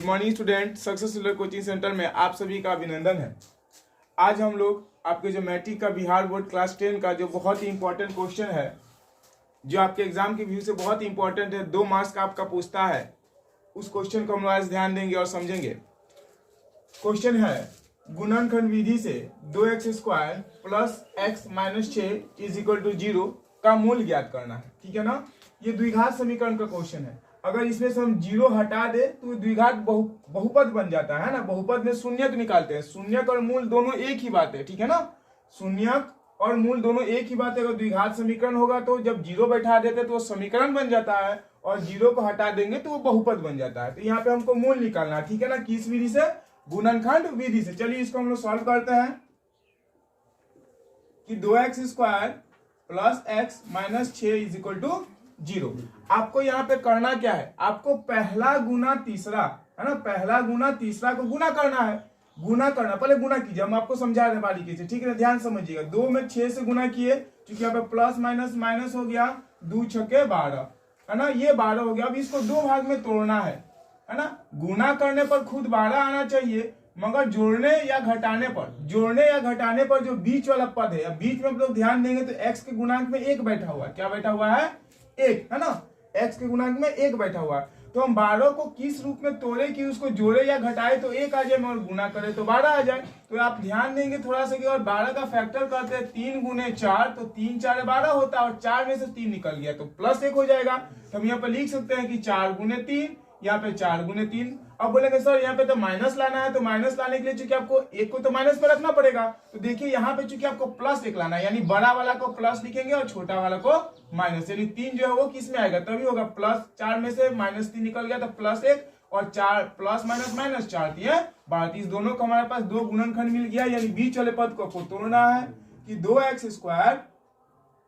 Good morning student, success coaching centre में आप सभी का अभिनंदन है। आज हम लोग आपके जो मैट्रिक का बिहार बोर्ड क्लास 10 का जो बहुत ही इंपॉर्टेंट क्वेश्चन है, जो आपके एग्जाम के व्यू से बहुत ही इंपॉर्टेंट है, 2 मार्क्स का आपका पूछता है, उस क्वेश्चन को हम लोग आज ध्यान देंगे और समझेंगे। क्वेश्चन है गुणनखंड विधि से 2x² plus x minus 6 is equal to 0 का मूल ज्ञात करना है। ठीक है ना, ये द्विघात समीकरण का क्वेश्चन है। अगर इसमें से हम 0 हटा दे तो द्विघात बहुपद बन जाता है ना। बहुपद में शून्यक निकालते हैं, शून्यक और मूल दोनों एक ही बात है। ठीक है ना, शून्यक और मूल दोनों एक ही बात है। अगर द्विघात समीकरण होगा तो जब 0 बैठा देते तो वो समीकरण बन जाता है, और 0 को हटा देंगे तो वो बहुपद बन जाता है। तो यहाँ पे हमको मूल निकालना है। ठीक है ना, किस विधि से? गुणनखंड विधि से। चलिए इसको हम लोग सॉल्व करते हैं कि 2x² plus x minus 6 is equal to 0। आपको यहाँ पे करना क्या है? आपको पहला गुना तीसरा, है ना, पहला गुना तीसरा को गुना करना है। गुना करना, पहले गुना कीजिए, हम आपको समझा रहे बारीकी से। ठीक है, ध्यान समझिएगा। 2 में 6 से गुना किए, क्योंकि यहाँ पे प्लस माइनस माइनस हो गया, 2 छक्के 12, है ना, ये 12 हो गया। अब इसको 2 भाग में तोड़ना है ना। गुना करने पर खुद 12 आना चाहिए, मगर जोड़ने या घटाने पर जो बीच वाला पद है, बीच में आप लोग ध्यान देंगे तो x के गुणांक में 1 बैठा हुआ है। क्या बैठा हुआ है? 1, है ना। x के गुणांक में 1 बैठा हुआ है। तो हम 12 को किस रूप में तोड़े कि उसको जोड़े या घटाए तो 1 आ जाए, और गुना करे तो 12 आ जाए। तो आप ध्यान देंगे थोड़ा सा कि और 12 का फैक्टर करते हैं 3 गुने 4, तो 3 4 12 होता है, और 4 में से 3 निकल गया तो प्लस 1 हो जाएगा। तो हम यहाँ पे लिख सकते हैं कि 4 गुने 3, यहाँ पे 4 गुने 3। अब बोलेंगे सर यहाँ पे तो माइनस लाना है, तो माइनस लाने के लिए चूंकि आपको 1 को तो माइनस पर रखना पड़ेगा। तो देखिए यहाँ पे चूंकि आपको प्लस 1 लाना है, यानी बड़ा वाला को प्लस लिखेंगे और छोटा वाला को माइनस, यानी 3 जो है वो किस में आएगा? तभी होगा प्लस 4 में से माइनस 3 निकल गया तो प्लस 1, और 4 प्लस माइनस माइनस 4 32। दोनों को हमारे पास 2 गुणनखंड मिल गया, यानी बीच वाले पद को आपको तोड़ना है कि 2x²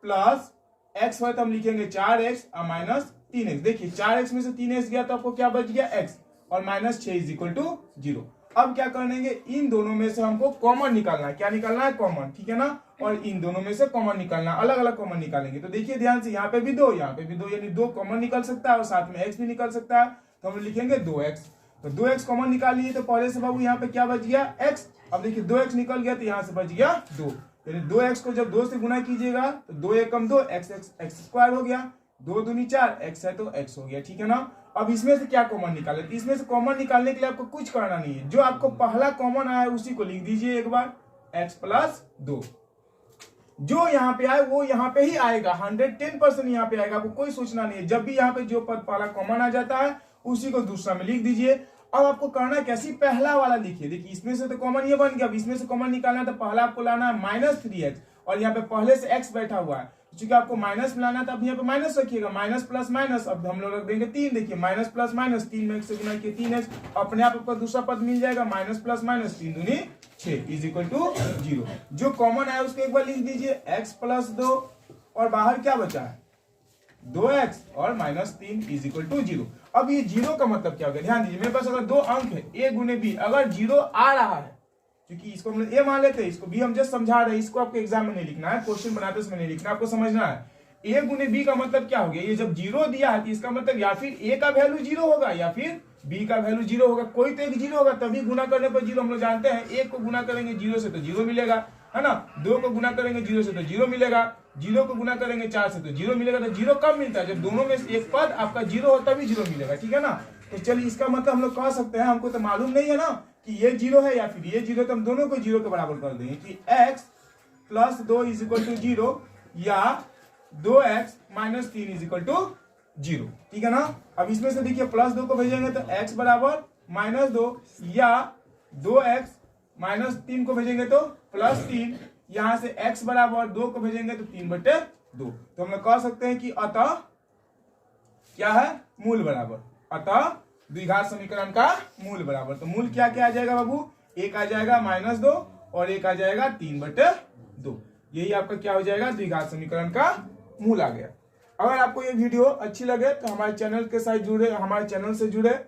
प्लस x है तो हम लिखेंगे 4x और माइनस 3x। देखिए 4x में से 3x गया तो आपको क्या बच गया? x, और माइनस 6 इज इक्वल टू 0। अब क्या करेंगे? इन दोनों में से हमको कॉमन निकालना है। क्या निकालना है? कॉमन। ठीक है ना, और इन दोनों में से कॉमन निकालना, अलग अलग कॉमन निकालेंगे। तो देखिए ध्यान से, यहाँ पे भी 2, यहाँ पे भी 2, यानी 2 कॉमन निकल सकता है और साथ में x भी निकल सकता है। तो हम लिखेंगे 2x। तो 2x कॉमन निकाल लिए, तो पहले से बाबू यहाँ पे क्या बच गया? x। अब देखिए 2x निकल गया तो यहाँ से बच गया 2, यानी 2x को जब 2 से गुना कीजिएगा तो 2 एकम 2, x² हो गया, 2 दूनी 4, x है तो x हो गया। ठीक है ना। अब इसमें से क्या कॉमन निकाले? तो इसमें से कॉमन निकालने के लिए आपको कुछ करना नहीं है, जो आपको पहला कॉमन आया है उसी को लिख दीजिए एक बार, x प्लस 2। जो यहाँ पे आए वो यहाँ पे ही आएगा, 110% यहाँ पे आएगा, आपको कोई सोचना नहीं है। जब भी यहाँ पे जो पद पहला कॉमन आ जाता है उसी को दूसरा में लिख दीजिए। अब आपको करना है कैसी? पहला वाला लिखिए। देखिए इसमें से तो कॉमन ये बन गया, अब इसमें से कॉमन निकालना है तो पहला आपको लाना है माइनस 3x, और यहाँ पे पहले से x बैठा हुआ है, क्योंकि आपको माइनस मिलाना है तो अब यहाँ पे माइनस रखिएगा, माइनस प्लस माइनस। अब हम लोग रख देंगे 3। देखिए माइनस प्लस माइनस, 3 में 1 से गुना किए 3x, अपने आप आपका दूसरा पद मिल जाएगा, माइनस प्लस माइनस 3 दूनी 6 इज इक्वल टू 0। जो कॉमन है उसको एक बार लिख दीजिए, x प्लस 2, और बाहर क्या बचा है? 2x और माइनस 3 इज इक्वल टू 0। अब ये 0 का मतलब क्या हो गया? ध्यान दीजिए, मेरे पास अगर 2 अंक है a गुने b, अगर 0 आ रहा है, क्योंकि इसको हम a मान लेते हैं, इसको b हम जस्ट समझा रहे हैं, इसको आपको एग्जाम में नहीं लिखना है, क्वेश्चन बनाते समय नहीं लिखना, आपको समझना है। a गुने b का मतलब क्या हो गया? ये जब 0 दिया है तो इसका मतलब या फिर a का वैल्यू 0 होगा या फिर b का वैल्यू 0 होगा, कोई तो एक 0 होगा, तभी गुना करने पर 0। हम लोग जानते हैं 1 को गुना करेंगे 0 से तो 0 मिलेगा, है ना। 2 को गुना करेंगे 0 से तो 0 मिलेगा, 0 को गुना करेंगे 4 से तो 0 मिलेगा। तो 0 कब मिलता है? जब दोनों में से एक पद आपका 0 हो तभी 0 मिलेगा। ठीक है ना। तो चलिए इसका मतलब हम लोग कह सकते हैं, हमको तो मालूम नहीं है ना कि ये 0 है या फिर ये 0, तो हम दोनों को 0 के बराबर कर देंगे कि x plus 2 is equal to 0 या 2x minus 3 is equal to 0। ठीक है ना। अब इसमें से देखिए प्लस 2 को भेजेंगे तो x बराबर माइनस 2, या 2x माइनस 3 को भेजेंगे तो प्लस 3, यहां से x बराबर 2 को भेजेंगे तो 3/2। तो हम लोग कह सकते हैं कि अतः क्या है? मूल बराबर। अतः द्विघात समीकरण का मूल बराबर। तो मूल क्या क्या आ जाएगा बाबू? एक आ जाएगा माइनस 2 और एक आ जाएगा 3/2। यही आपका क्या हो जाएगा? द्विघात समीकरण का मूल आ गया। अगर आपको ये वीडियो अच्छी लगे तो हमारे चैनल के साथ जुड़े, हमारे चैनल से जुड़े,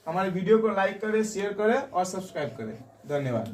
हमारे वीडियो को लाइक करें, शेयर करें और सब्सक्राइब करें। धन्यवाद।